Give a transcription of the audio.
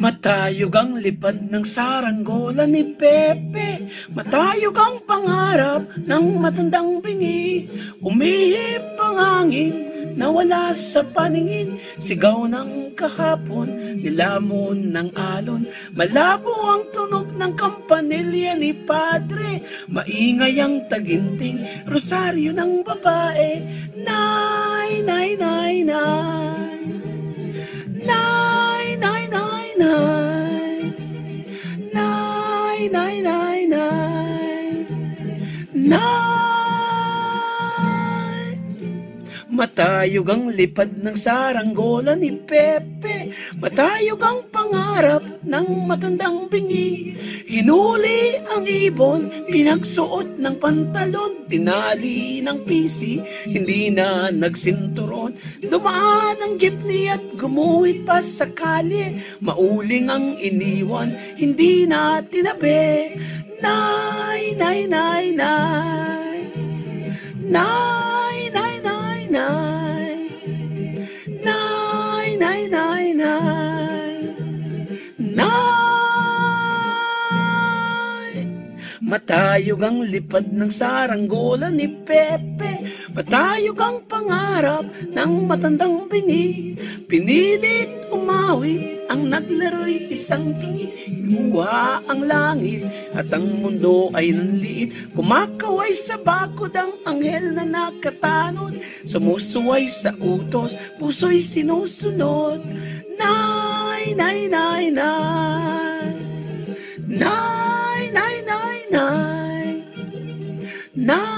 Matayog ang lipad ng saranggola ni Pepe, matayog ang pangarap ng matandang bingi. Umihip ang hangin, nawala sa paningin, sigaw ng kahapon, nilamon ng alon. Malabo ang tunog ng kampanilya ni Padre, maingay ang taginting, rosaryo ng babae. Nay, nay, nay, nay. Nay, nay, nay, nay. Nay, nay, nay, nay. Nay. Matayog ang lipad ng saranggola ni Pepe, matayog ang pangarap ng matandang bingi. Hinuli ang ibon, pinagsuot ng pantalon, tinali ng pisi, hindi na nagsinturon. Dumaan ang jeepney at gumuhit pa sa kalye, mauling ang iniwan, hindi na tinabi. Nay, nay, nay, nay. Nay, nay, nay, nay. Nay, nay, nay, nay. Nay. Matayog ang lipad ng saranggola ni Pepe, matayog ang pangarap ng matandang bingi. Pinilit umawit ang naglaro'y isang tingin, hinuha ang langit at ang mundo ay nanliit. Kumakaway sa bakod ang anghel na nakatanod, sumusuway sa utos, puso'y sinusunod. Nay, nay, nay, nay. Nay, nay, nay, nay. Nay.